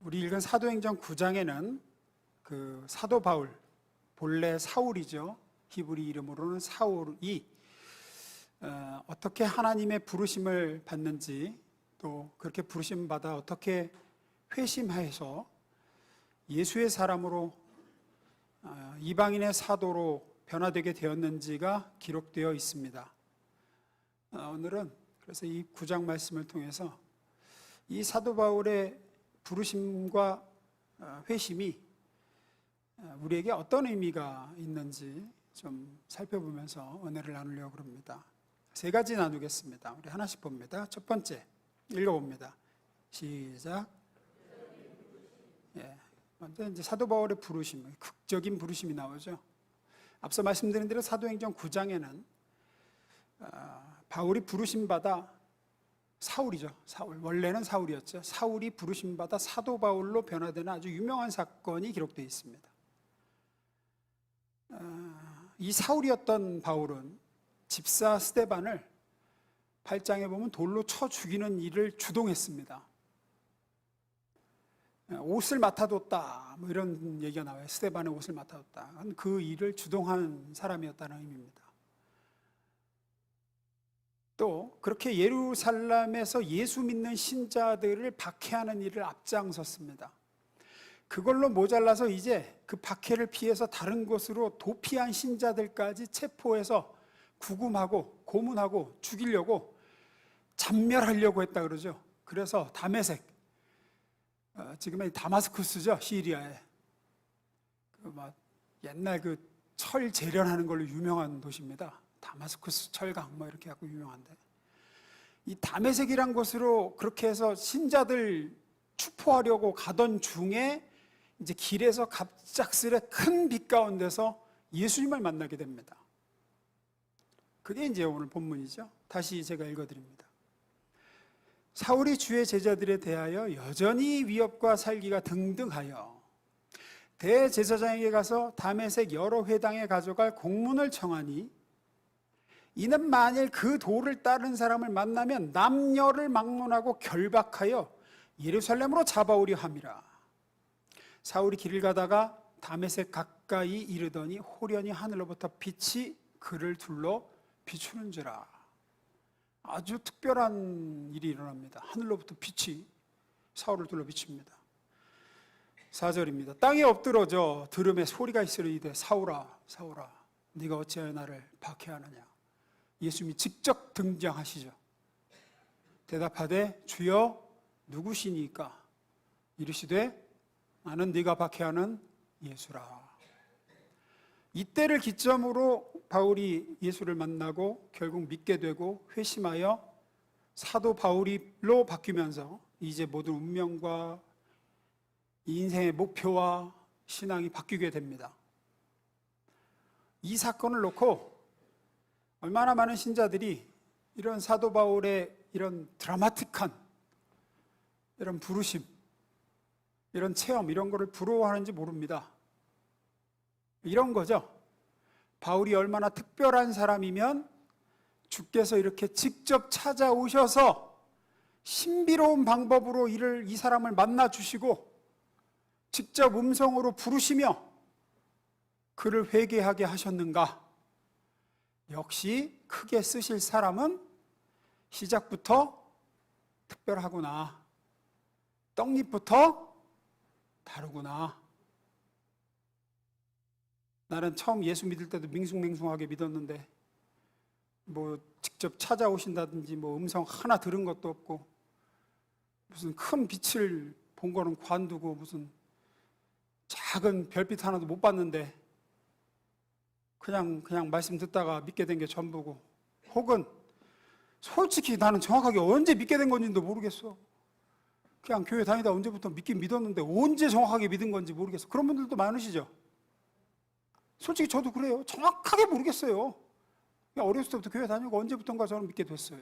우리 읽은 사도행전 9장에는 그 사도 바울, 본래 사울이죠. 히브리 이름으로는 사울이 어떻게 하나님의 부르심을 받는지, 또 그렇게 부르심 받아 어떻게 회심하여서 예수의 사람으로 이방인의 사도로 변화되게 되었는지가 기록되어 있습니다. 오늘은 그래서 이 9장 말씀을 통해서 이 사도 바울의 부르심과 회심이 우리에게 어떤 의미가 있는지 좀 살펴보면서 은혜를 나누려고 합니다. 세 가지 나누겠습니다. 우리 하나씩 봅니다. 첫 번째 읽어봅니다. 시작. 먼저 이제 사도 바울의 부르심, 극적인 부르심이 나오죠. 앞서 말씀드린 대로 사도행전 9장에는 바울이 부르심 받아 사울이죠. 사울, 원래는 사울이었죠. 사울이 부르심 받아 사도 바울로 변화되는 아주 유명한 사건이 기록되어 있습니다. 이 사울이었던 바울은 집사 스데반을 8장에 보면 돌로 쳐 죽이는 일을 주동했습니다. 옷을 맡아뒀다, 뭐 이런 얘기가 나와요. 스데반의 옷을 맡아뒀다. 그 일을 주동한 사람이었다는 의미입니다. 또 그렇게 예루살렘에서 예수 믿는 신자들을 박해하는 일을 앞장섰습니다. 그걸로 모자라서 이제 그 박해를 피해서 다른 곳으로 도피한 신자들까지 체포해서 구금하고 고문하고 죽이려고 잡멸하려고 했다 그러죠. 그래서 다메섹, 지금의 다마스쿠스죠, 시리아에 옛날 그 철 재련하는 걸로 유명한 도시입니다. 다마스쿠스 철강 뭐 이렇게 갖고 유명한데, 이 다메섹이란 곳으로 그렇게 해서 신자들 추포하려고 가던 중에 이제 길에서 갑작스레 큰 빛 가운데서 예수님을 만나게 됩니다. 그게 이제 오늘 본문이죠. 다시 제가 읽어드립니다. 사울이 주의 제자들에 대하여 여전히 위협과 살기가 등등하여 대제사장에게 가서 다메섹 여러 회당에 가져갈 공문을 청하니, 이는 만일 그 도를 따른 사람을 만나면 남녀를 막론하고 결박하여 예루살렘으로 잡아오려 함이라. 사울이 길을 가다가 다메섹 가까이 이르더니 호련히 하늘로부터 빛이 그를 둘러 비추는지라. 아주 특별한 일이 일어납니다. 하늘로부터 빛이 사울을 둘러 비춥니다. 4절입니다. 땅에 엎드러져 들음에 소리가 있으리이되 사울아 사울아 네가 어찌하여 나를 박해하느냐. 예수님이 직접 등장하시죠. 대답하되 주여 누구시니까? 이르시되 나는 네가 박해하는 예수라. 이때를 기점으로 바울이 예수를 만나고 결국 믿게 되고 회심하여 사도 바울로 바뀌면서 이제 모든 운명과 인생의 목표와 신앙이 바뀌게 됩니다. 이 사건을 놓고 얼마나 많은 신자들이 이런 사도 바울의 이런 드라마틱한 이런 부르심, 이런 체험, 이런 거를 부러워하는지 모릅니다. 이런 거죠. 바울이 얼마나 특별한 사람이면 주께서 이렇게 직접 찾아오셔서 신비로운 방법으로 이 사람을 만나주시고 직접 음성으로 부르시며 그를 회개하게 하셨는가. 역시 크게 쓰실 사람은 시작부터 특별하구나. 떡잎부터 다르구나. 나는 처음 예수 믿을 때도 밍숭맹숭하게 믿었는데 뭐 직접 찾아오신다든지 뭐 음성 하나 들은 것도 없고 무슨 큰 빛을 본 거는 관두고 무슨 작은 별빛 하나도 못 봤는데 그냥 말씀 듣다가 믿게 된 게 전부고, 혹은 솔직히 나는 정확하게 언제 믿게 된 건지도 모르겠어. 그냥 교회 다니다 언제부터 믿긴 믿었는데 언제 정확하게 믿은 건지 모르겠어. 그런 분들도 많으시죠. 솔직히 저도 그래요. 정확하게 모르겠어요. 그냥 어렸을 때부터 교회 다니고 언제부턴가 저는 믿게 됐어요.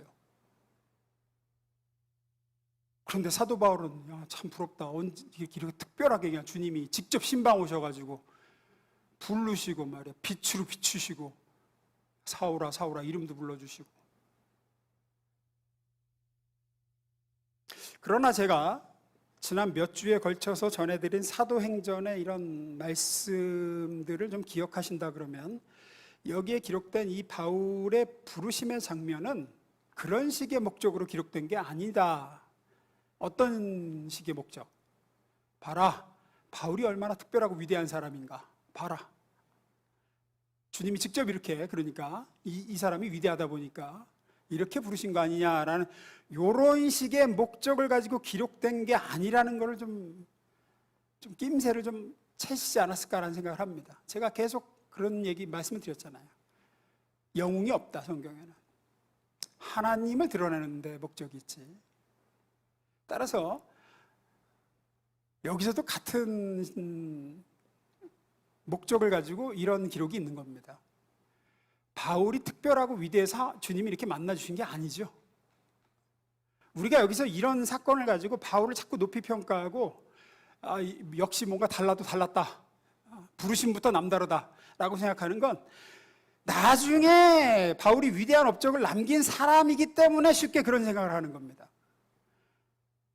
그런데 사도 바울은 참 부럽다. 이렇게 특별하게 그냥 주님이 직접 신방 오셔가지고 부르시고 말이야. 빛으로 비추시고 사울아 사울아 이름도 불러주시고. 그러나 제가 지난 몇 주에 걸쳐서 전해드린 사도행전의 이런 말씀들을 좀 기억하신다 그러면 여기에 기록된 이 바울의 부르심의 장면은 그런 식의 목적으로 기록된 게 아니다. 어떤 식의 목적? 봐라, 바울이 얼마나 특별하고 위대한 사람인가. 봐라, 주님이 직접 이렇게, 그러니까 이 사람이 위대하다 보니까 이렇게 부르신 거 아니냐라는 이런 식의 목적을 가지고 기록된 게 아니라는 것을 좀 낌새를 좀 채시지 않았을까라는 생각을 합니다. 제가 계속 그런 얘기 말씀을 드렸잖아요. 영웅이 없다, 성경에는. 하나님을 드러내는 데 목적이 있지. 따라서 여기서도 같은 목적을 가지고 이런 기록이 있는 겁니다. 바울이 특별하고 위대해서 주님이 이렇게 만나주신 게 아니죠. 우리가 여기서 이런 사건을 가지고 바울을 자꾸 높이 평가하고 역시 뭔가 달라도 달랐다, 부르심부터 남다르다 라고 생각하는 건 나중에 바울이 위대한 업적을 남긴 사람이기 때문에 쉽게 그런 생각을 하는 겁니다.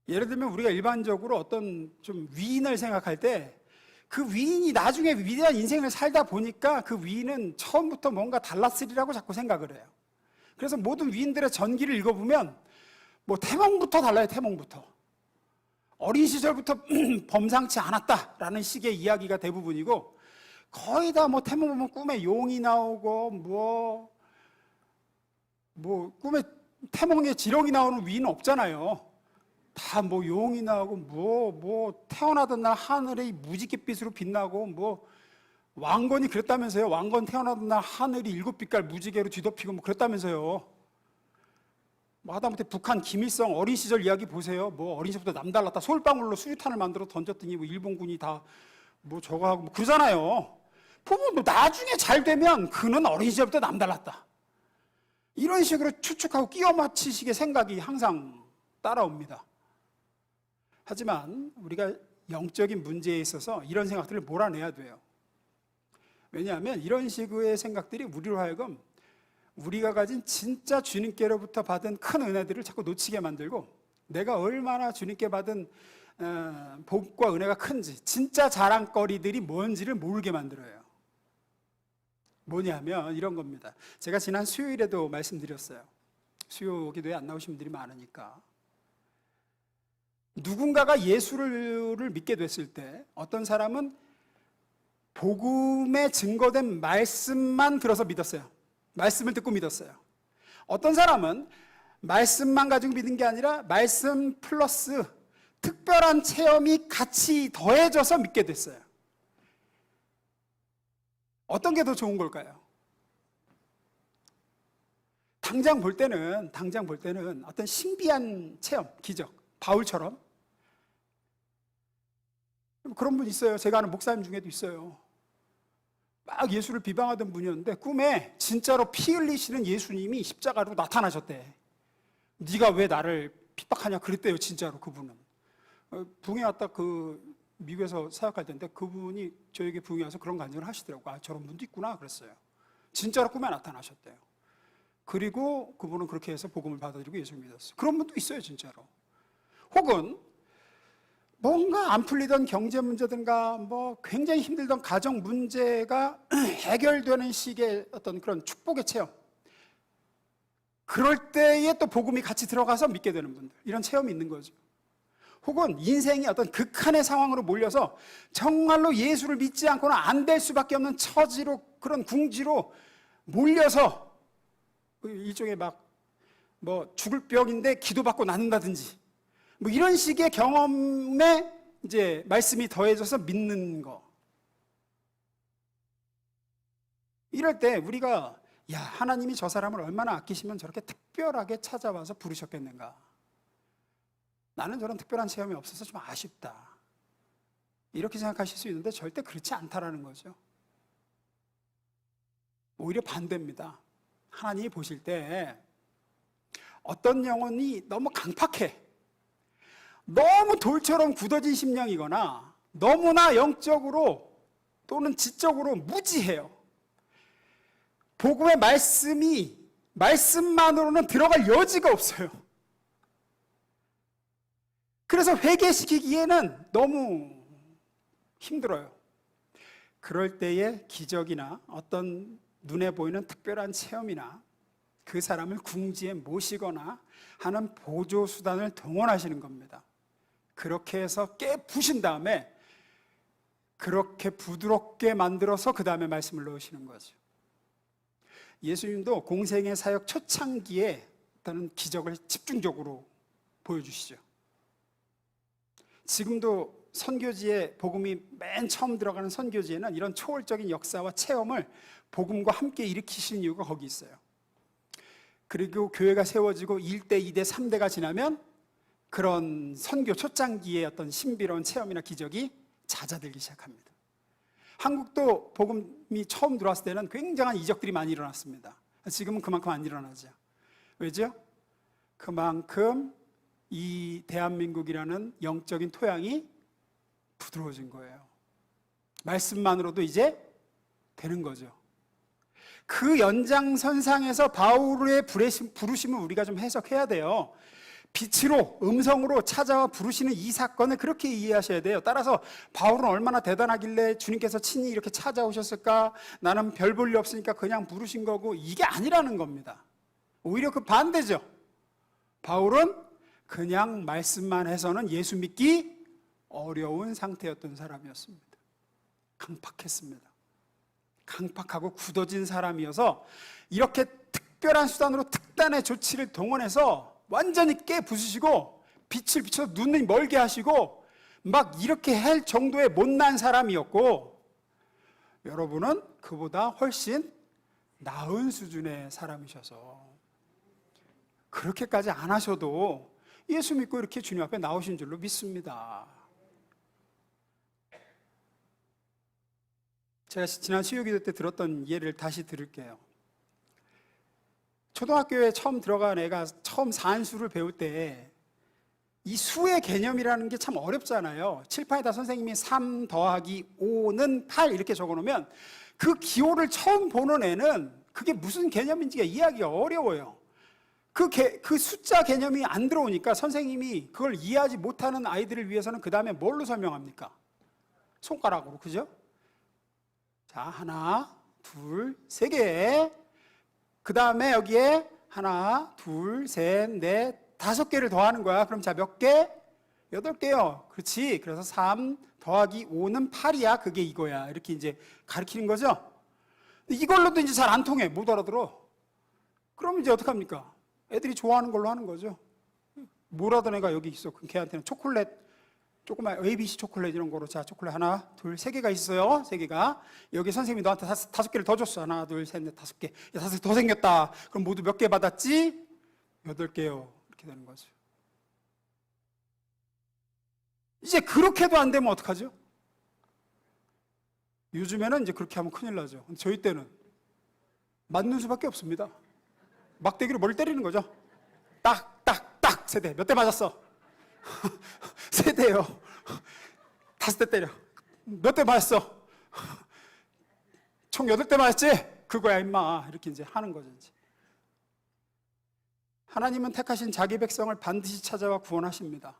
예를 들면 우리가 일반적으로 어떤 좀 위인을 생각할 때 그 위인이 나중에 위대한 인생을 살다 보니까 그 위인은 처음부터 뭔가 달랐으리라고 자꾸 생각을 해요. 그래서 모든 위인들의 전기를 읽어보면 뭐 태몽부터 달라요. 태몽부터. 어린 시절부터 범상치 않았다라는 식의 이야기가 대부분이고, 거의 다 뭐 태몽 보면 꿈에 용이 나오고 뭐 꿈에 태몽에 지렁이 나오는 위인은 없잖아요. 다 뭐 용이 나오고 뭐 태어나던 날 하늘이 무지갯빛으로 빛나고 뭐 왕건이 그랬다면서요. 왕건 태어나던 날 하늘이 7빛깔 무지개로 뒤덮이고 뭐 그랬다면서요. 뭐 하다못해 북한 김일성 어린 시절 이야기 보세요. 뭐 어린 시절부터 남달랐다. 솔방울로 수류탄을 만들어 던졌더니 뭐 일본군이 다 뭐 저거 하고 뭐 그러잖아요. 보면 뭐 나중에 잘 되면 그는 어린 시절부터 남달랐다. 이런 식으로 추측하고 끼워 맞추시게 생각이 항상 따라옵니다. 하지만 우리가 영적인 문제에 있어서 이런 생각들을 몰아내야 돼요. 왜냐하면 이런 식의 생각들이 우리로 하여금 우리가 가진 진짜 주님께로부터 받은 큰 은혜들을 자꾸 놓치게 만들고, 내가 얼마나 주님께 받은 복과 은혜가 큰지, 진짜 자랑거리들이 뭔지를 모르게 만들어요. 뭐냐면 이런 겁니다. 제가 지난 수요일에도 말씀드렸어요. 수요 기도에 안 나오신 분들이 많으니까. 누군가가 예수를 믿게 됐을 때 어떤 사람은 복음에 증거된 말씀만 들어서 믿었어요. 말씀을 듣고 믿었어요. 어떤 사람은 말씀만 가지고 믿은 게 아니라 말씀 플러스 특별한 체험이 같이 더해져서 믿게 됐어요. 어떤 게 더 좋은 걸까요? 당장 볼 때는 어떤 신비한 체험, 기적, 바울처럼 그런 분 있어요. 제가 아는 목사님 중에도 있어요. 막 예수를 비방하던 분이었는데 꿈에 진짜로 피 흘리시는 예수님이 십자가로 나타나셨대. 네가 왜 나를 핍박하냐 그랬대요. 진짜로 그분은. 부흥회 왔다 미국에서 사역할 때인데 그분이 저에게 부흥회 와서 그런 간증을 하시더라고요. 저런 분도 있구나 그랬어요. 진짜로 꿈에 나타나셨대요. 그리고 그분은 그렇게 해서 복음을 받아들이고 예수를 믿었어요. 그런 분도 있어요. 진짜로. 혹은 뭔가 안 풀리던 경제 문제든가 뭐 굉장히 힘들던 가정 문제가 해결되는 식의 어떤 그런 축복의 체험, 그럴 때에 또 복음이 같이 들어가서 믿게 되는 분들, 이런 체험이 있는 거죠. 혹은 인생이 어떤 극한의 상황으로 몰려서 정말로 예수를 믿지 않고는 안 될 수밖에 없는 처지로, 그런 궁지로 몰려서 일종의 뭐 죽을 병인데 기도받고 낫는다든지 뭐 이런 식의 경험에 이제 말씀이 더해져서 믿는 거. 이럴 때 우리가 하나님이 저 사람을 얼마나 아끼시면 저렇게 특별하게 찾아와서 부르셨겠는가. 나는 저런 특별한 체험이 없어서 좀 아쉽다. 이렇게 생각하실 수 있는데 절대 그렇지 않다라는 거죠. 오히려 반대입니다. 하나님이 보실 때 어떤 영혼이 너무 강팍해, 너무 돌처럼 굳어진 심령이거나 너무나 영적으로 또는 지적으로 무지해요. 복음의 말씀만으로는 들어갈 여지가 없어요. 그래서 회개시키기에는 너무 힘들어요. 그럴 때에 기적이나 어떤 눈에 보이는 특별한 체험이나 그 사람을 궁지에 모시거나 하는 보조 수단을 동원하시는 겁니다. 그렇게 해서 깨부신 다음에 그렇게 부드럽게 만들어서 그 다음에 말씀을 넣으시는 거죠. 예수님도 공생의 사역 초창기에 어떤 기적을 집중적으로 보여주시죠. 지금도 선교지에 복음이 맨 처음 들어가는 선교지에는 이런 초월적인 역사와 체험을 복음과 함께 일으키시는 이유가 거기 있어요. 그리고 교회가 세워지고 1대, 2대, 3대가 지나면 그런 선교 초창기의 어떤 신비로운 체험이나 기적이 잦아들기 시작합니다. 한국도 복음이 처음 들어왔을 때는 굉장한 이적들이 많이 일어났습니다. 지금은 그만큼 안 일어나죠. 왜죠? 그만큼 이 대한민국이라는 영적인 토양이 부드러워진 거예요. 말씀만으로도 이제 되는 거죠. 그 연장선상에서 바울의 부르심을 우리가 좀 해석해야 돼요. 빛으로, 음성으로 찾아와 부르시는 이 사건을 그렇게 이해하셔야 돼요. 따라서 바울은 얼마나 대단하길래 주님께서 친히 이렇게 찾아오셨을까? 나는 별 볼 일 없으니까 그냥 부르신 거고, 이게 아니라는 겁니다. 오히려 그 반대죠. 바울은 그냥 말씀만 해서는 예수 믿기 어려운 상태였던 사람이었습니다. 강팍했습니다. 강팍하고 굳어진 사람이어서 이렇게 특별한 수단으로 특단의 조치를 동원해서 완전히 깨부수시고 빛을 비춰서 눈을 멀게 하시고 막 이렇게 할 정도의 못난 사람이었고, 여러분은 그보다 훨씬 나은 수준의 사람이셔서 그렇게까지 안 하셔도 예수 믿고 이렇게 주님 앞에 나오신 줄로 믿습니다. 제가 지난 수요기도 때 들었던 예를 다시 들을게요. 초등학교에 처음 들어간 애가 처음 산수를 배울 때 이 수의 개념이라는 게 참 어렵잖아요. 칠판에다 선생님이 3 더하기 5는 8 이렇게 적어놓으면 그 기호를 처음 보는 애는 그게 무슨 개념인지가 이해하기가 어려워요. 그 숫자 개념이 안 들어오니까 선생님이 그걸 이해하지 못하는 아이들을 위해서는 그 다음에 뭘로 설명합니까? 손가락으로, 그죠? 자, 하나, 둘, 3개. 그 다음에 여기에 하나, 둘, 셋, 넷, 5개를 더하는 거야. 그럼 자, 몇 개? 8개요. 그렇지. 그래서 3 더하기 5는 8이야. 그게 이거야. 이렇게 이제 가르치는 거죠. 이걸로도 이제 잘 안 통해. 못 알아들어. 그럼 이제 어떡합니까? 애들이 좋아하는 걸로 하는 거죠. 뭐라던 애가 여기 있어. 그럼 걔한테는 초콜릿, 조그만 ABC 초콜릿 이런 거로, 자, 초콜릿 하나, 둘, 3개가 있어요. 3개가. 여기 선생님이 너한테 5개를 더 줬어. 하나, 둘, 셋, 넷, 5개. 야, 5개 더 생겼다. 그럼 모두 몇 개 받았지? 8개요. 이렇게 되는 거죠. 이제 그렇게도 안 되면 어떡하죠? 요즘에는 이제 그렇게 하면 큰일 나죠. 저희 때는 맞는 수밖에 없습니다. 막대기로 머리 때리는 거죠. 딱, 딱, 딱. 3대. 몇 대 맞았어? 3대요. 5대 때려. 몇 대 맞았어? 총 8대 맞았지? 그거야 임마. 이렇게 이제 하는 거죠. 이제. 하나님은 택하신 자기 백성을 반드시 찾아와 구원하십니다.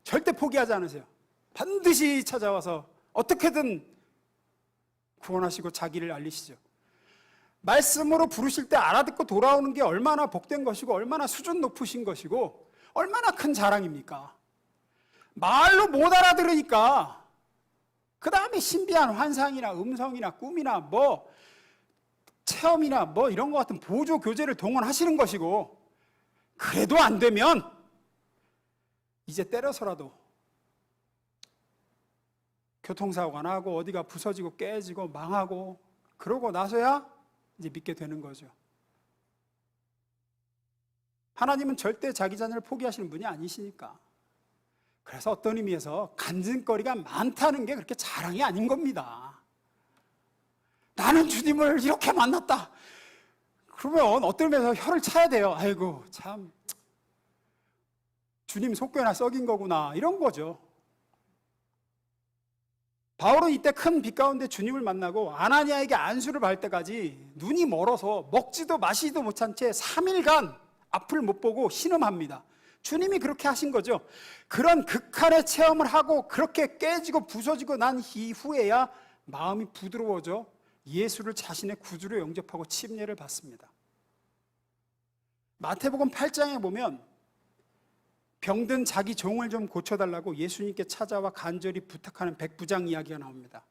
절대 포기하지 않으세요. 반드시 찾아와서 어떻게든 구원하시고 자기를 알리시죠. 말씀으로 부르실 때 알아듣고 돌아오는 게 얼마나 복된 것이고 얼마나 수준 높으신 것이고 얼마나 큰 자랑입니까? 말로 못 알아들으니까 그 다음에 신비한 환상이나 음성이나 꿈이나 뭐 체험이나 뭐 이런 것 같은 보조 교재를 동원하시는 것이고, 그래도 안 되면 이제 때려서라도 교통사고가 나고 어디가 부서지고 깨지고 망하고 그러고 나서야 이제 믿게 되는 거죠. 하나님은 절대 자기 자녀를 포기하시는 분이 아니시니까. 그래서 어떤 의미에서 간증거리가 많다는 게 그렇게 자랑이 아닌 겁니다. 나는 주님을 이렇게 만났다. 그러면 어떤 의미에서 혀를 차야 돼요. 아이고 참 주님 속죄나 썩인 거구나, 이런 거죠. 바울은 이때 큰 빛 가운데 주님을 만나고 아나니아에게 안수를 받을 때까지 눈이 멀어서 먹지도 마시지도 못한 채 3일간 앞을 못 보고 신음합니다. 주님이 그렇게 하신 거죠. 그런 극한의 체험을 하고 그렇게 깨지고 부서지고 난 이후에야 마음이 부드러워져 예수를 자신의 구주로 영접하고 침례를 받습니다. 마태복음 8장에 보면 병든 자기 종을 좀 고쳐달라고 예수님께 찾아와 간절히 부탁하는 백부장 이야기가 나옵니다.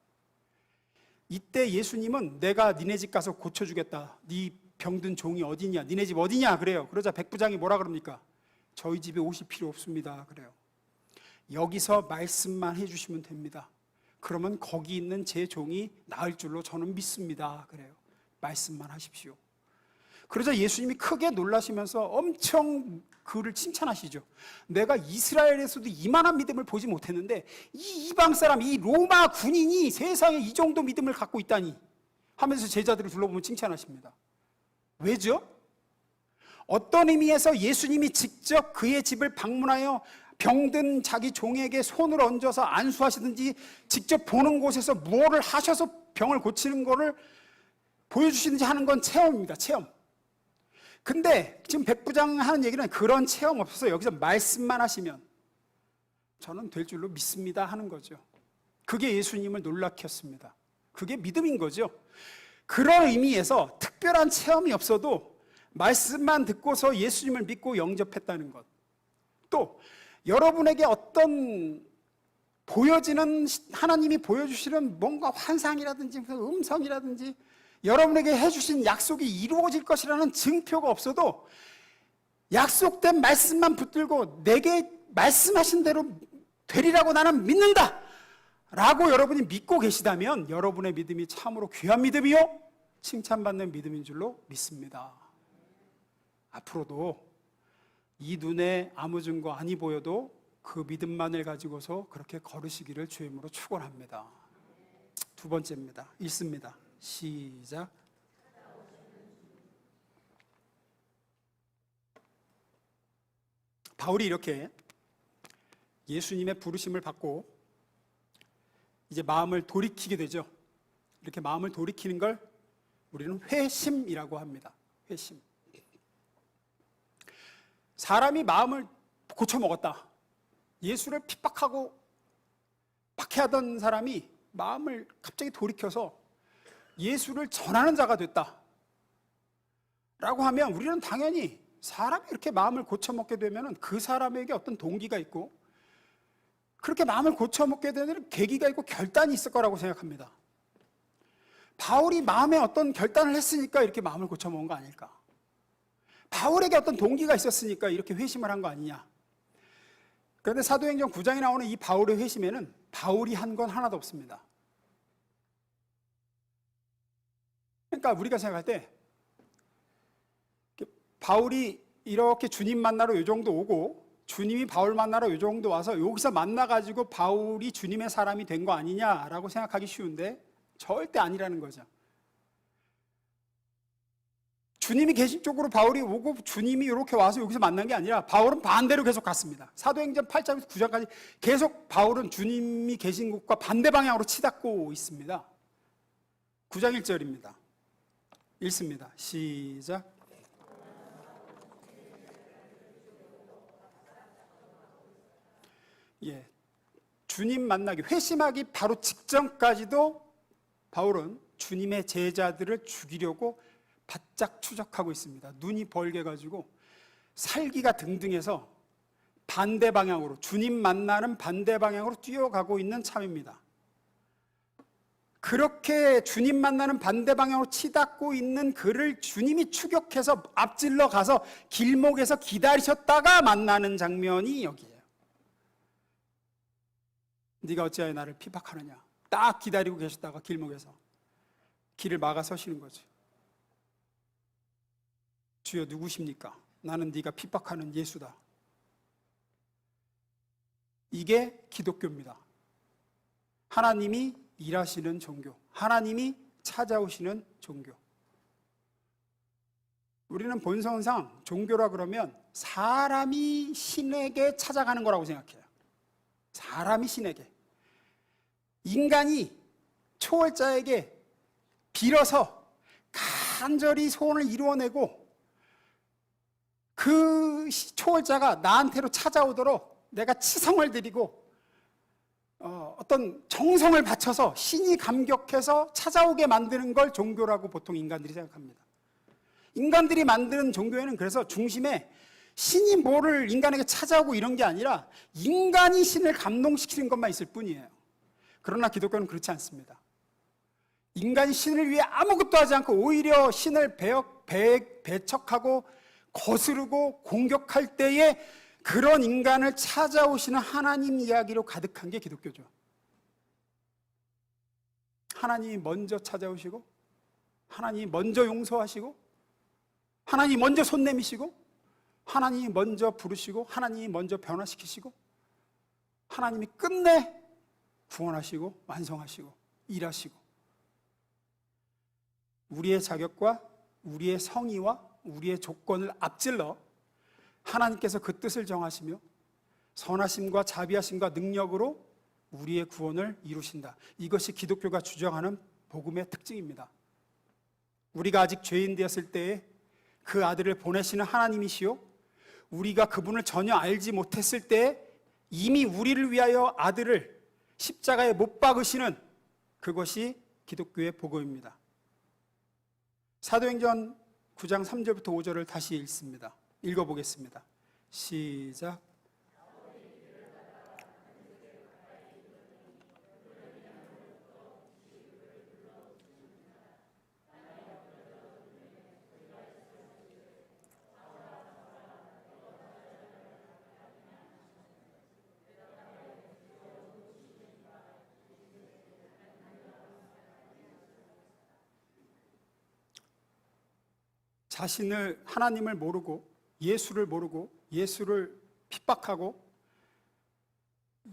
이때 예수님은 내가 니네 집 가서 고쳐주겠다. 네 병든 종이 어디냐? 니네 집 어디냐? 그래요. 그러자 백부장이 뭐라 그럽니까? 저희 집에 오실 필요 없습니다. 그래요. 여기서 말씀만 해주시면 됩니다. 그러면 거기 있는 제 종이 나을 줄로 저는 믿습니다. 그래요. 말씀만 하십시오. 그러자 예수님이 크게 놀라시면서 엄청 그를 칭찬하시죠. 내가 이스라엘에서도 이만한 믿음을 보지 못했는데 이 이방 사람, 이 로마 군인이 세상에 이 정도 믿음을 갖고 있다니 하면서 제자들을 둘러보면 칭찬하십니다. 왜죠? 어떤 의미에서 예수님이 직접 그의 집을 방문하여 병든 자기 종에게 손을 얹어서 안수하시든지 직접 보는 곳에서 무엇을 하셔서 병을 고치는 것을 보여주시든지 하는 건 체험입니다. 체험. 근데 지금 백부장 하는 얘기는 그런 체험 없어서 여기서 말씀만 하시면 저는 될 줄로 믿습니다 하는 거죠. 그게 예수님을 놀라게 했습니다. 그게 믿음인 거죠. 그런 의미에서 특별한 체험이 없어도 말씀만 듣고서 예수님을 믿고 영접했다는 것. 또 여러분에게 어떤 보여지는 하나님이 보여주시는 뭔가 환상이라든지 음성이라든지 여러분에게 해주신 약속이 이루어질 것이라는 증표가 없어도 약속된 말씀만 붙들고 내게 말씀하신 대로 되리라고 나는 믿는다 라고 여러분이 믿고 계시다면 여러분의 믿음이 참으로 귀한 믿음이요 칭찬받는 믿음인 줄로 믿습니다. 앞으로도 이 눈에 아무 증거 아니 보여도 그 믿음만을 가지고서 그렇게 걸으시기를 주의 이름으로 축원합니다. 두 번째입니다. 읽습니다. 시작. 바울이 이렇게 예수님의 부르심을 받고 이제 마음을 돌이키게 되죠. 이렇게 마음을 돌이키는 걸 우리는 회심이라고 합니다. 회심. 사람이 마음을 고쳐먹었다. 예수를 핍박하고 박해하던 사람이 마음을 갑자기 돌이켜서 예수를 전하는 자가 됐다 라고 하면 우리는 당연히 사람이 이렇게 마음을 고쳐먹게 되면 그 사람에게 어떤 동기가 있고 그렇게 마음을 고쳐먹게 되는 계기가 있고 결단이 있을 거라고 생각합니다. 바울이 마음에 어떤 결단을 했으니까 이렇게 마음을 고쳐먹은 거 아닐까? 바울에게 어떤 동기가 있었으니까 이렇게 회심을 한 거 아니냐? 그런데 사도행전 9장에 나오는 이 바울의 회심에는 바울이 한 건 하나도 없습니다. 그러니까 우리가 생각할 때 바울이 이렇게 주님 만나러 요 정도 오고 주님이 바울 만나러 요 정도 와서 여기서 만나가지고 바울이 주님의 사람이 된 거 아니냐라고 생각하기 쉬운데 절대 아니라는 거죠. 주님이 계신 쪽으로 바울이 오고 주님이 이렇게 와서 여기서 만난 게 아니라 바울은 반대로 계속 갔습니다. 사도행전 8장에서 9장까지 계속 바울은 주님이 계신 곳과 반대 방향으로 치닫고 있습니다. 9장 1절입니다. 읽습니다. 시작. 예, 주님 만나기, 회심하기 바로 직전까지도 바울은 주님의 제자들을 죽이려고 바짝 추적하고 있습니다. 눈이 벌게 가지고 살기가 등등해서 반대 방향으로, 주님 만나는 반대 방향으로 뛰어가고 있는 참입니다. 그렇게 주님 만나는 반대 방향으로 치닫고 있는 그를 주님이 추격해서 앞질러 가서 길목에서 기다리셨다가 만나는 장면이 여기에요. 네가 어찌하여 나를 핍박하느냐. 딱 기다리고 계셨다가 길목에서 길을 막아 서시는 거죠. 주여 누구십니까? 나는 네가 핍박하는 예수다. 이게 기독교입니다. 하나님이 일하시는 종교, 하나님이 찾아오시는 종교. 우리는 본성상 종교라 그러면 사람이 신에게 찾아가는 거라고 생각해요. 사람이 신에게. 인간이 초월자에게 빌어서 간절히 소원을 이루어내고 그 초월자가 나한테로 찾아오도록 내가 치성을 드리고 어떤 정성을 바쳐서 신이 감격해서 찾아오게 만드는 걸 종교라고 보통 인간들이 생각합니다. 인간들이 만드는 종교에는 그래서 중심에 신이 뭐를 인간에게 찾아오고 이런 게 아니라 인간이 신을 감동시키는 것만 있을 뿐이에요. 그러나 기독교는 그렇지 않습니다. 인간이 신을 위해 아무것도 하지 않고 오히려 신을 배척하고 거스르고 공격할 때에 그런 인간을 찾아오시는 하나님 이야기로 가득한 게 기독교죠. 하나님이 먼저 찾아오시고, 하나님이 먼저 용서하시고, 하나님이 먼저 손 내미시고, 하나님이 먼저 부르시고, 하나님이 먼저 변화시키시고, 하나님이 끝내 구원하시고 완성하시고 일하시고, 우리의 자격과 우리의 성의와 우리의 조건을 앞질러 하나님께서 그 뜻을 정하시며 선하심과 자비하심과 능력으로 우리의 구원을 이루신다. 이것이 기독교가 주장하는 복음의 특징입니다. 우리가 아직 죄인 되었을 때에 그 아들을 보내시는 하나님이시요, 우리가 그분을 전혀 알지 못했을 때에 이미 우리를 위하여 아들을 십자가에 못 박으시는 그것이 기독교의 복음입니다. 사도행전 9장 3절부터 5절을 다시 읽어보겠습니다. 시작. 자신을, 하나님을 모르고 예수를 모르고 예수를 핍박하고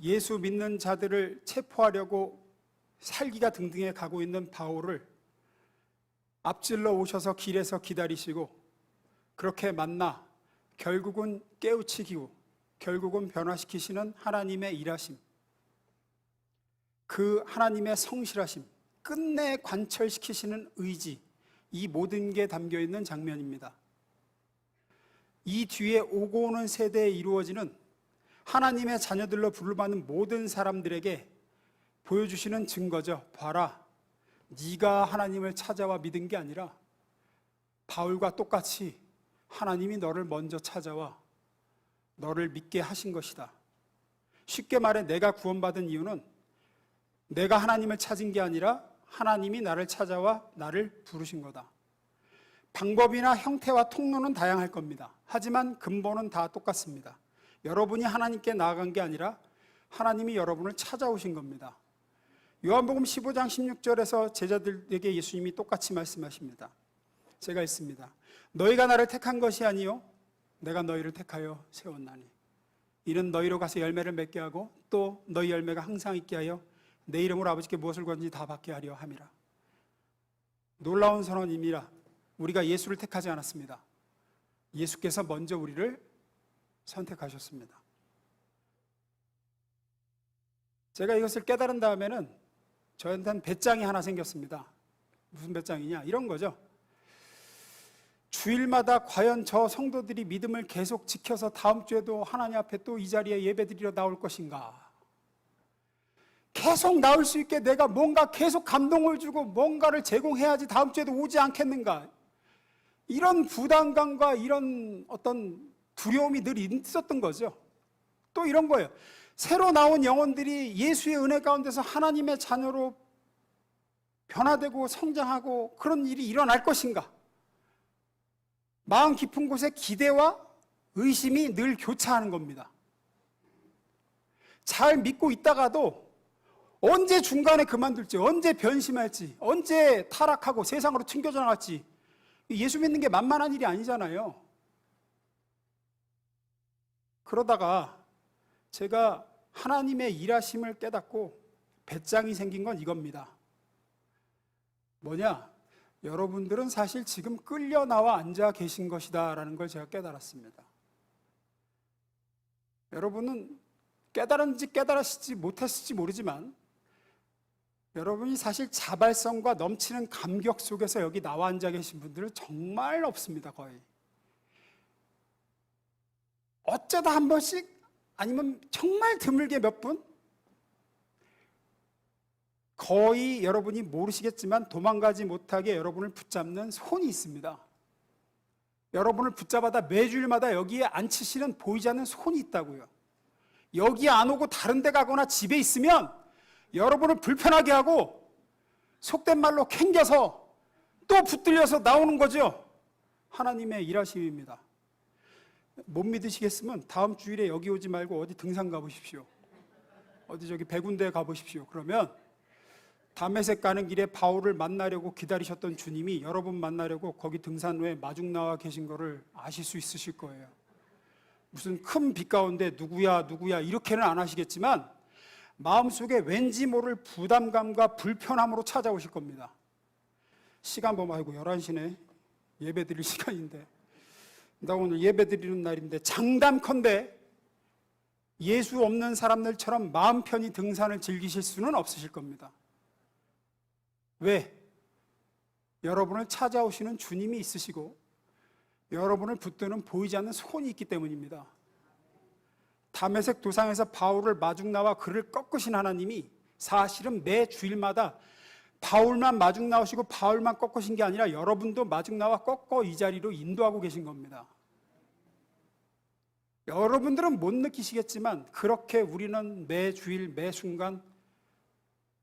예수 믿는 자들을 체포하려고 살기가 등등해 가고 있는 바울을 앞질러 오셔서 길에서 기다리시고 그렇게 만나 결국은 깨우치기고 결국은 변화시키시는 하나님의 일하심, 그 하나님의 성실하심, 끝내 관철시키시는 의지, 이 모든 게 담겨있는 장면입니다. 이 뒤에 오고 오는 세대에 이루어지는 하나님의 자녀들로 부름받는 모든 사람들에게 보여주시는 증거죠. 봐라, 네가 하나님을 찾아와 믿은 게 아니라 바울과 똑같이 하나님이 너를 먼저 찾아와 너를 믿게 하신 것이다. 쉽게 말해 내가 구원받은 이유는 내가 하나님을 찾은 게 아니라 하나님이 나를 찾아와 나를 부르신 거다. 방법이나 형태와 통로는 다양할 겁니다. 하지만 근본은 다 똑같습니다. 여러분이 하나님께 나아간 게 아니라 하나님이 여러분을 찾아오신 겁니다. 요한복음 15장 16절에서 제자들에게 예수님이 똑같이 말씀하십니다. 제가 읽습니다. 너희가 나를 택한 것이 아니요 내가 너희를 택하여 세웠나니 이는 너희로 가서 열매를 맺게 하고 또 너희 열매가 항상 있게 하여 내 이름으로 아버지께 무엇을 구하든지 다 받게 하려 함이라. 놀라운 선언입니다. 우리가 예수를 택하지 않았습니다. 예수께서 먼저 우리를 선택하셨습니다. 제가 이것을 깨달은 다음에는 저한테는 배짱이 하나 생겼습니다. 무슨 배짱이냐? 이런 거죠. 주일마다 과연 저 성도들이 믿음을 계속 지켜서 다음 주에도 하나님 앞에 또 이 자리에 예배드리러 나올 것인가? 계속 나올 수 있게 내가 뭔가 계속 감동을 주고 뭔가를 제공해야지 다음 주에도 오지 않겠는가? 이런 부담감과 이런 어떤 두려움이 늘 있었던 거죠. 또 이런 거예요. 새로 나온 영혼들이 예수의 은혜 가운데서 하나님의 자녀로 변화되고 성장하고 그런 일이 일어날 것인가? 마음 깊은 곳에 기대와 의심이 늘 교차하는 겁니다. 잘 믿고 있다가도 언제 중간에 그만둘지, 언제 변심할지, 언제 타락하고 세상으로 튕겨져 나갈지, 예수 믿는 게 만만한 일이 아니잖아요. 그러다가 제가 하나님의 일하심을 깨닫고 배짱이 생긴 건 이겁니다. 뭐냐? 여러분들은 사실 지금 끌려 나와 앉아 계신 것이다 라는 걸 제가 깨달았습니다. 여러분은 깨달은지 깨달으시지 못했을지 모르지만 여러분이 사실 자발성과 넘치는 감격 속에서 여기 나와 앉아 계신 분들은 정말 없습니다. 거의. 어쩌다 한 번씩, 아니면 정말 드물게 몇 분, 거의 여러분이 모르시겠지만 도망가지 못하게 여러분을 붙잡는 손이 있습니다. 여러분을 붙잡아다 매주일마다 여기에 앉히시는 보이지 않는 손이 있다고요. 여기 안 오고 다른 데 가거나 집에 있으면 여러분을 불편하게 하고 속된 말로 캥겨서 또 붙들려서 나오는 거죠. 하나님의 일하심입니다. 못 믿으시겠으면 다음 주일에 여기 오지 말고 어디 등산 가보십시오. 어디 저기 백운대에 가보십시오. 그러면 다메섹 가는 길에 바울을 만나려고 기다리셨던 주님이 여러분 만나려고 거기 등산로에 마중 나와 계신 거를 아실 수 있으실 거예요. 무슨 큰 빛 가운데 누구야 이렇게는 안 하시겠지만 마음속에 왠지 모를 부담감과 불편함으로 찾아오실 겁니다. 시간 보면 아이고 11시네. 예배 드릴 시간인데 나 오늘 예배 드리는 날인데, 장담컨대 예수 없는 사람들처럼 마음 편히 등산을 즐기실 수는 없으실 겁니다. 왜? 여러분을 찾아오시는 주님이 있으시고 여러분을 붙드는 보이지 않는 손이 있기 때문입니다. 다메섹 도상에서 바울을 마중 나와 그를 꺾으신 하나님이 사실은 매 주일마다 바울만 마중 나오시고 바울만 꺾으신 게 아니라 여러분도 마중 나와 꺾어 이 자리로 인도하고 계신 겁니다. 여러분들은 못 느끼시겠지만 그렇게 우리는 매 주일 매 순간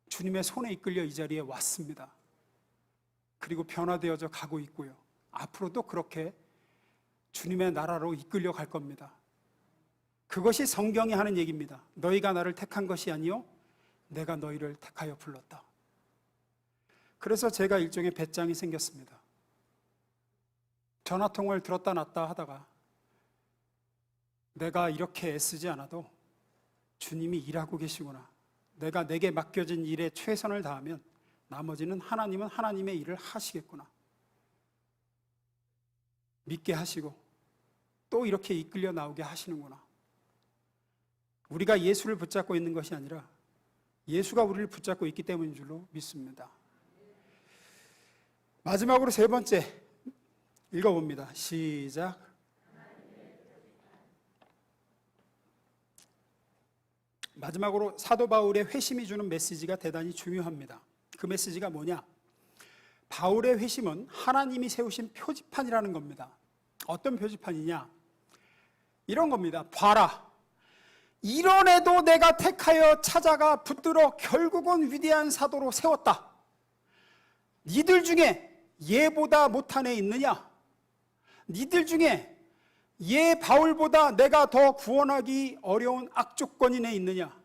주님의 손에 이끌려 이 자리에 왔습니다. 그리고 변화되어져 가고 있고요. 앞으로도 그렇게 주님의 나라로 이끌려 갈 겁니다. 그것이 성경이 하는 얘기입니다. 너희가 나를 택한 것이 아니요 내가 너희를 택하여 불렀다. 그래서 제가 일종의 배짱이 생겼습니다. 전화통화를 들었다 놨다 하다가 내가 이렇게 애쓰지 않아도 주님이 일하고 계시구나, 내가 내게 맡겨진 일에 최선을 다하면 나머지는 하나님은 하나님의 일을 하시겠구나 믿게 하시고 또 이렇게 이끌려 나오게 하시는구나. 우리가 예수를 붙잡고 있는 것이 아니라 예수가 우리를 붙잡고 있기 때문인 줄로 믿습니다. 마지막으로 세 번째 읽어봅니다. 시작. 마지막으로 사도 바울의 회심이 주는 메시지가 대단히 중요합니다. 그 메시지가 뭐냐? 바울의 회심은 하나님이 세우신 표지판이라는 겁니다. 어떤 표지판이냐? 이런 겁니다. 봐라, 이런 애도 내가 택하여 찾아가 붙들어 결국은 위대한 사도로 세웠다. 니들 중에 얘보다 못한 애 있느냐? 니들 중에 얘 바울보다 내가 더 구원하기 어려운 악조건인 애 있느냐?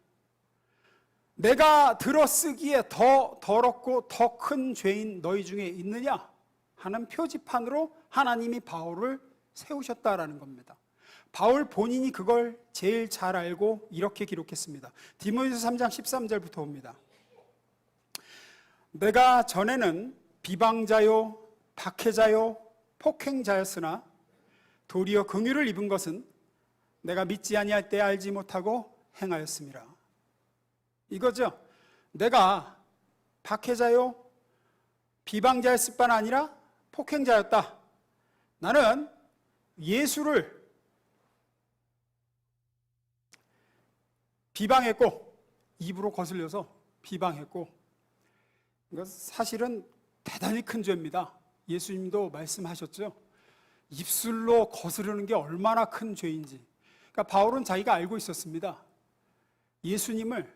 내가 들어쓰기에 더 더럽고 더 큰 죄인 너희 중에 있느냐? 하는 표지판으로 하나님이 바울을 세우셨다라는 겁니다. 바울 본인이 그걸 제일 잘 알고 이렇게 기록했습니다. 디모데후서 3장 13절부터 봅니다. 내가 전에는 비방자요 박해자요 폭행자였으나 도리어 긍휼을 입은 것은 내가 믿지 아니할 때 알지 못하고 행하였음이라. 이거죠. 내가 박해자요 비방자였을 뿐 아니라 폭행자였다. 나는 예수를 비방했고 입으로 거슬려서 비방했고, 이거 사실은 대단히 큰 죄입니다. 예수님도 말씀하셨죠. 입술로 거스르는 게 얼마나 큰 죄인지. 그러니까 바울은 자기가 알고 있었습니다. 예수님을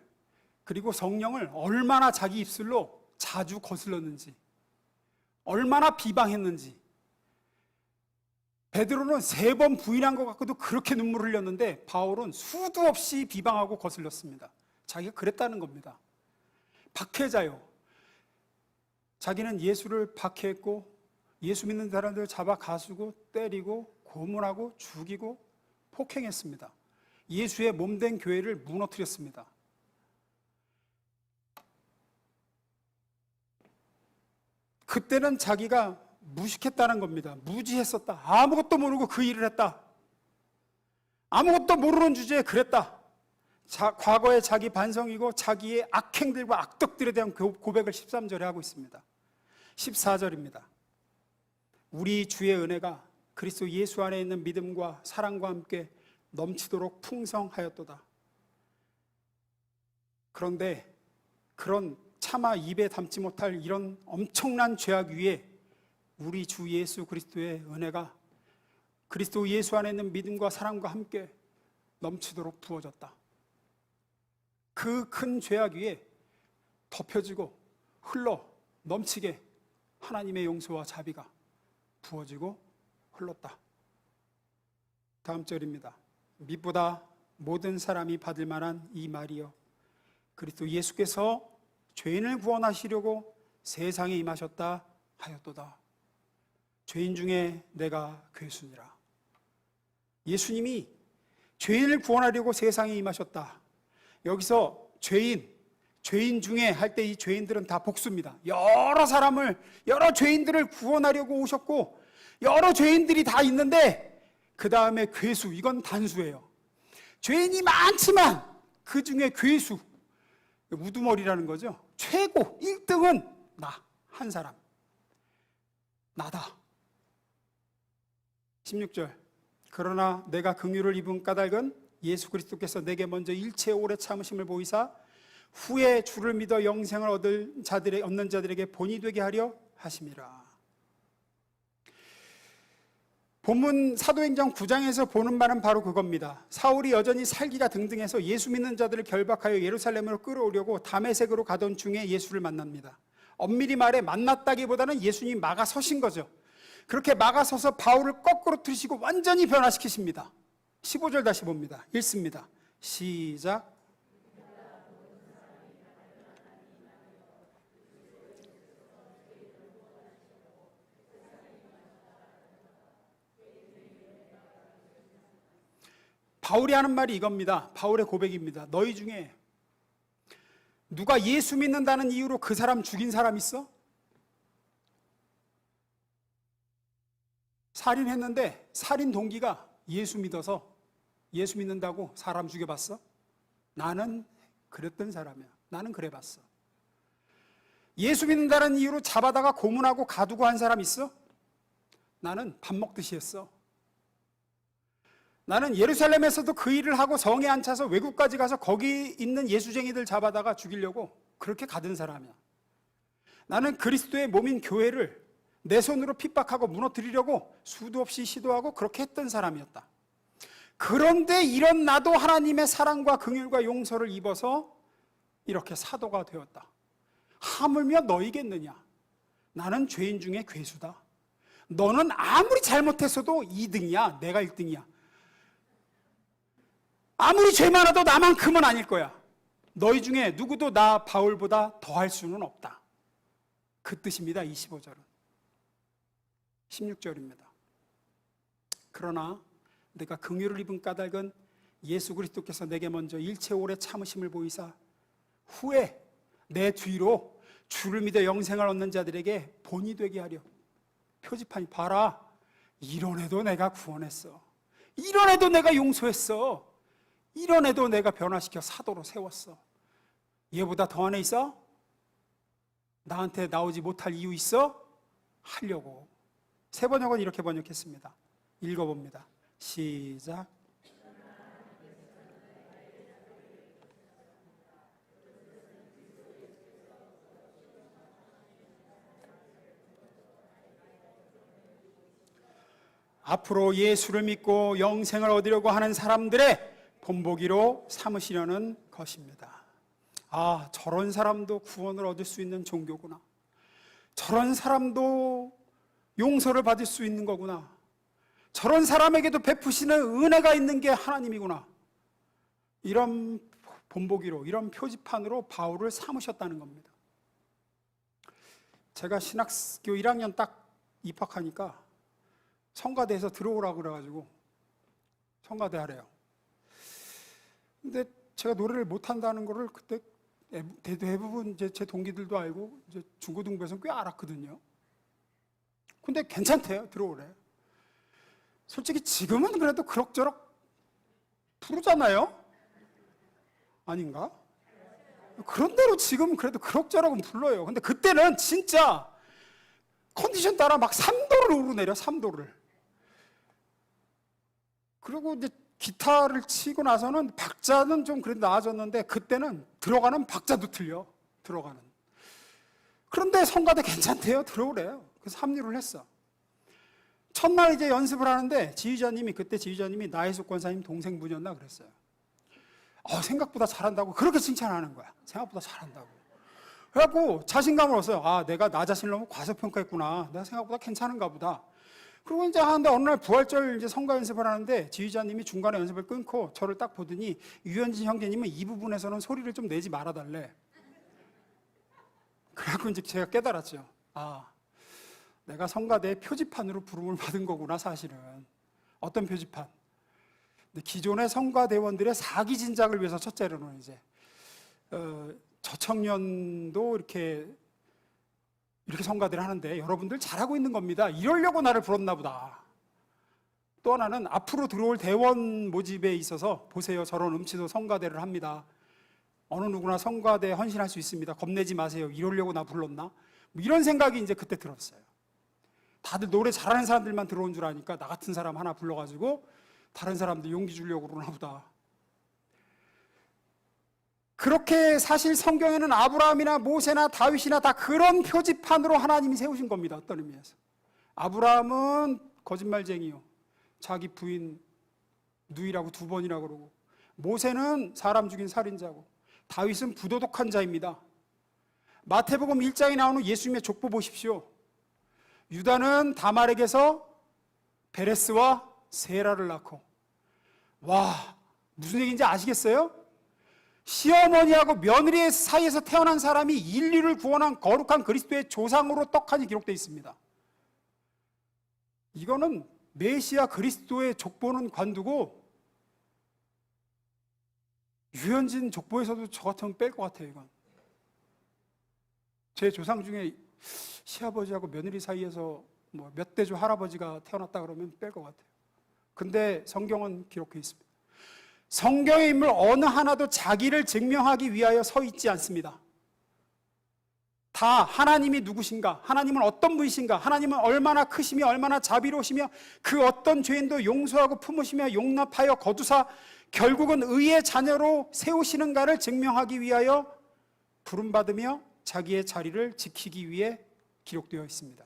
그리고 성령을 얼마나 자기 입술로 자주 거슬렀는지, 얼마나 비방했는지. 베드로는 3번 부인한 것 같고도 그렇게 눈물을 흘렸는데 바울은 수도 없이 비방하고 거슬렸습니다. 자기가 그랬다는 겁니다. 박해자요, 자기는 예수를 박해했고 예수 믿는 사람들 잡아 가수고 때리고 고문하고 죽이고 폭행했습니다. 예수의 몸된 교회를 무너뜨렸습니다. 그때는 자기가 무식했다는 겁니다. 무지했었다. 아무것도 모르고 그 일을 했다. 아무것도 모르는 주제에 그랬다. 과거의 자기 반성이고 자기의 악행들과 악덕들에 대한 고백을 13절에 하고 있습니다. 14절입니다. 우리 주의 은혜가 그리스도 예수 안에 있는 믿음과 사랑과 함께 넘치도록 풍성하였도다. 그런데 그런 차마 입에 담지 못할 이런 엄청난 죄악 위에 우리 주 예수 그리스도의 은혜가 그리스도 예수 안에 있는 믿음과 사랑과 함께 넘치도록 부어졌다. 그 큰 죄악 위에 덮여지고 흘러 넘치게 하나님의 용서와 자비가 부어지고 흘렀다. 다음 절입니다. 밑보다 모든 사람이 받을 만한 이 말이여, 그리스도 예수께서 죄인을 구원하시려고 세상에 임하셨다 하였도다. 죄인 중에 내가 괴순이라. 예수님이 죄인을 구원하려고 세상에 임하셨다. 여기서 죄인 중에 할 때 이 죄인들은 다 복수입니다. 여러 죄인들을 구원하려고 오셨고 여러 죄인들이 다 있는데 그 다음에 괴수, 이건 단수예요. 죄인이 많지만 그 중에 괴수, 우두머리라는 거죠. 최고 1등은 나, 한 사람, 나다. 16절, 그러나 내가 긍휼을 입은 까닭은 예수 그리스도께서 내게 먼저 일체 오래 참으심을 보이사 후에 주를 믿어 영생을 얻는 자들에게 본이 되게 하려 하심이라. 본문 사도행전 9장에서 보는 바는 바로 그겁니다. 사울이 여전히 살기가 등등해서 예수 믿는 자들을 결박하여 예루살렘으로 끌어오려고 다메섹으로 가던 중에 예수를 만납니다. 엄밀히 말해 만났다기보다는 예수님이 막아서신 거죠. 그렇게 막아서서 바울을 거꾸로 틀으시고 완전히 변화시키십니다. 15절 다시 봅니다. 읽습니다. 시작. 바울이 하는 말이 이겁니다. 바울의 고백입니다. 너희 중에 누가 예수 믿는다는 이유로 그 사람 죽인 사람 있어? 살인했는데 살인 동기가 예수 믿어서 예수 믿는다고 사람 죽여봤어? 나는 그랬던 사람이야. 나는 그래봤어. 예수 믿는다는 이유로 잡아다가 고문하고 가두고 한 사람 있어? 나는 밥 먹듯이 했어. 나는 예루살렘에서도 그 일을 하고 성에 앉혀서 외국까지 가서 거기 있는 예수쟁이들 잡아다가 죽이려고 그렇게 가든 사람이야. 나는 그리스도의 몸인 교회를 내 손으로 핍박하고 무너뜨리려고 수도 없이 시도하고 그렇게 했던 사람이었다. 그런데 이런 나도 하나님의 사랑과 긍휼과 용서를 입어서 이렇게 사도가 되었다. 하물며 너희겠느냐? 나는 죄인 중에 괴수다. 너는 아무리 잘못했어도 2등이야. 내가 1등이야. 아무리 죄 많아도 나만큼은 아닐 거야. 너희 중에 누구도 나 바울보다 더할 수는 없다. 그 뜻입니다. 25절은. 16절입니다. 그러나 내가 긍휼을 입은 까닭은 예수 그리스도께서 내게 먼저 일체 오래 참으심을 보이사 후에 내 뒤로 주를 믿어 영생을 얻는 자들에게 본이 되게 하려. 표지판이 봐라. 이런 애도 내가 구원했어. 이런 애도 내가 용서했어. 이런 애도 내가 변화시켜 사도로 세웠어. 얘보다 더 안에 있어? 나한테 나오지 못할 이유 있어? 하려고. 세 번역은 이렇게 번역했습니다. 읽어봅니다. 시작. 앞으로 예수를 믿고 영생을 얻으려고 하는 사람들의 본보기로 삼으시려는 것입니다. 아, 저런 사람도 구원을 얻을 수 있는 종교구나. 저런 사람도 용서를 받을 수 있는 거구나. 저런 사람에게도 베푸시는 은혜가 있는 게 하나님이구나. 이런 본보기로, 이런 표지판으로 바울을 삼으셨다는 겁니다. 제가 신학교 1학년 딱 입학하니까 성가대에서 들어오라고 그래가지고 성가대 하래요. 근데 제가 노래를 못한다는 거를 그때 대부분 제 동기들도 알고 이제 중고등부에서는 꽤 알았거든요. 근데 괜찮대요. 들어오래. 솔직히 지금은 그래도 그럭저럭 부르잖아요. 아닌가? 그런 대로 지금 그래도 그럭저럭은 불러요. 근데 그때는 진짜 컨디션 따라 막 3도를 오르내려. 3도를. 그리고 이제 기타를 치고 나서는 박자는 좀 그래도 나아졌는데 그때는 들어가는 박자도 틀려. 들어가는. 그런데 성가대 괜찮대요. 들어오래요. 그래서 합류를 했어. 첫날 이제 연습을 하는데 그때 지휘자님이 나혜숙 권사님 동생분이었나 그랬어요. 생각보다 잘한다고 그렇게 칭찬하는 거야. 생각보다 잘한다고. 그래갖고 자신감을 얻어요. 내가 나 자신을 너무 과소평가했구나. 내가 생각보다 괜찮은가 보다. 그리고 이제 하는데 어느 날 부활절 이제 성가 연습을 하는데 지휘자님이 중간에 연습을 끊고 저를 딱 보더니 유현진 형제님은 이 부분에서는 소리를 좀 내지 말아달래. 그래갖고 이제 제가 깨달았죠. 내가 성가대 표지판으로 부름을 받은 거구나, 사실은. 어떤 표지판? 근데 기존의 성가대원들의 사기 진작을 위해서 첫째로는 이제 저청년도 이렇게 성가대를 하는데 여러분들 잘하고 있는 겁니다. 이러려고 나를 불렀나 보다. 또 하나는 앞으로 들어올 대원 모집에 있어서 보세요. 저런 음치도 성가대를 합니다. 어느 누구나 성가대에 헌신할 수 있습니다. 겁내지 마세요. 이러려고 나 불렀나? 이런 생각이 이제 그때 들었어요. 다들 노래 잘하는 사람들만 들어온 줄 아니까 나 같은 사람 하나 불러가지고 다른 사람들 용기 주려고 그러나 보다. 그렇게 사실 성경에는 아브라함이나 모세나 다윗이나 다 그런 표지판으로 하나님이 세우신 겁니다. 어떤 의미에서. 아브라함은 거짓말쟁이요. 자기 부인 누이라고 2번이나 그러고, 모세는 사람 죽인 살인자고, 다윗은 부도덕한 자입니다. 마태복음 1장에 나오는 예수님의 족보 보십시오. 유다는 다말에게서 베레스와 세라를 낳고, 무슨 얘기인지 아시겠어요? 시어머니하고 며느리 사이에서 태어난 사람이 인류를 구원한 거룩한 그리스도의 조상으로 떡하니 기록되어 있습니다. 이거는 메시아 그리스도의 족보는 관두고 유현진 족보에서도 저 같으면 뺄 것 같아요. 이건 제 조상 중에 시아버지하고 며느리 사이에서 몇 대조 할아버지가 태어났다 그러면 뺄 것 같아요. 근데 성경은 기록해 있습니다. 성경의 인물 어느 하나도 자기를 증명하기 위하여 서 있지 않습니다. 다 하나님이 누구신가, 하나님은 어떤 분이신가, 하나님은 얼마나 크시며 얼마나 자비로우시며 그 어떤 죄인도 용서하고 품으시며 용납하여 거두사 결국은 의의 자녀로 세우시는가를 증명하기 위하여 부름받으며 자기의 자리를 지키기 위해 기록되어 있습니다.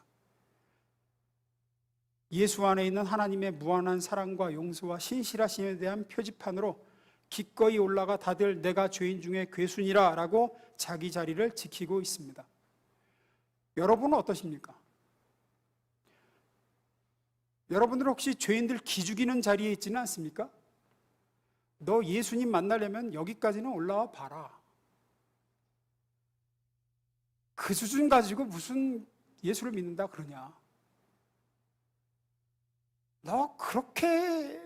예수 안에 있는 하나님의 무한한 사랑과 용서와 신실하심에 대한 표지판으로 기꺼이 올라가 다들 내가 죄인 중에 괴순이라 라고 자기 자리를 지키고 있습니다. 여러분은 어떠십니까? 여러분들 혹시 죄인들 기죽이는 자리에 있지는 않습니까? 너 예수님 만나려면 여기까지는 올라와 봐라. 그 수준 가지고 무슨 예수를 믿는다 그러냐? 너 그렇게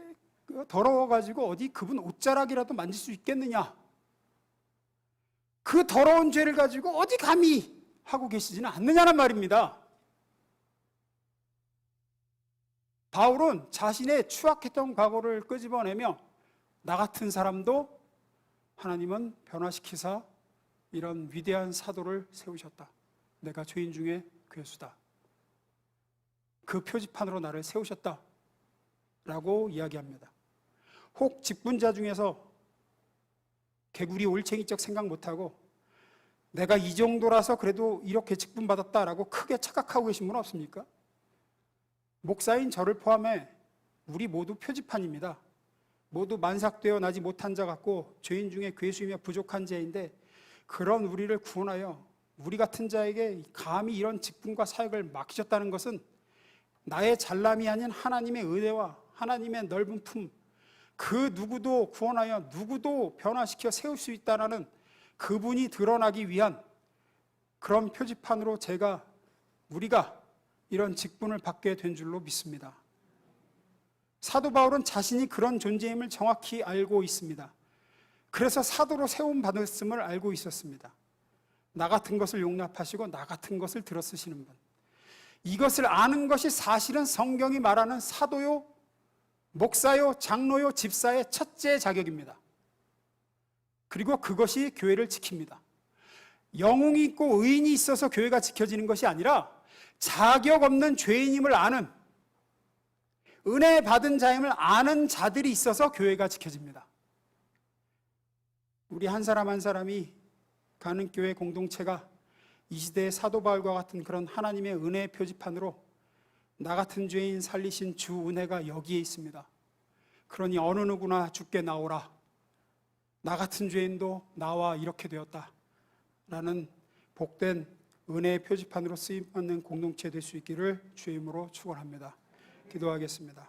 더러워가지고 어디 그분 옷자락이라도 만질 수 있겠느냐? 그 더러운 죄를 가지고 어디 감히 하고 계시지는 않느냐는 말입니다. 바울은 자신의 추악했던 과거를 끄집어내며 나 같은 사람도 하나님은 변화시키사 이런 위대한 사도를 세우셨다. 내가 죄인 중에 괴수다. 그 표지판으로 나를 세우셨다 라고 이야기합니다. 혹 직분자 중에서 개구리 올챙이적 생각 못하고 내가 이 정도라서 그래도 이렇게 직분받았다라고 크게 착각하고 계신 분 없습니까? 목사인 저를 포함해 우리 모두 표지판입니다. 모두 만삭되어 나지 못한 자 같고 죄인 중에 괴수이며 부족한 자인데 그런 우리를 구원하여 우리 같은 자에게 감히 이런 직분과 사역을 맡기셨다는 것은 나의 잘남이 아닌 하나님의 은혜와 하나님의 넓은 품, 그 누구도 구원하여 누구도 변화시켜 세울 수 있다는 그분이 드러나기 위한 그런 표지판으로 우리가 이런 직분을 받게 된 줄로 믿습니다. 사도 바울은 자신이 그런 존재임을 정확히 알고 있습니다. 그래서 사도로 세움 받았음을 알고 있었습니다. 나 같은 것을 용납하시고 나 같은 것을 들어 쓰시는 분. 이것을 아는 것이 사실은 성경이 말하는 사도요, 목사요, 장로요, 집사의 첫째 자격입니다. 그리고 그것이 교회를 지킵니다. 영웅이 있고 의인이 있어서 교회가 지켜지는 것이 아니라 자격 없는 죄인임을 아는 은혜 받은 자임을 아는 자들이 있어서 교회가 지켜집니다. 우리 한 사람 한 사람이 가는 교회 공동체가 이 시대의 사도 바울과 같은 그런 하나님의 은혜의 표지판으로 나 같은 죄인 살리신 주 은혜가 여기에 있습니다. 그러니 어느 누구나 주께 나오라. 나 같은 죄인도 나와 이렇게 되었다. 라는 복된 은혜의 표지판으로 쓰임받는 공동체 될 수 있기를 주의 이름으로 축원합니다. 기도하겠습니다.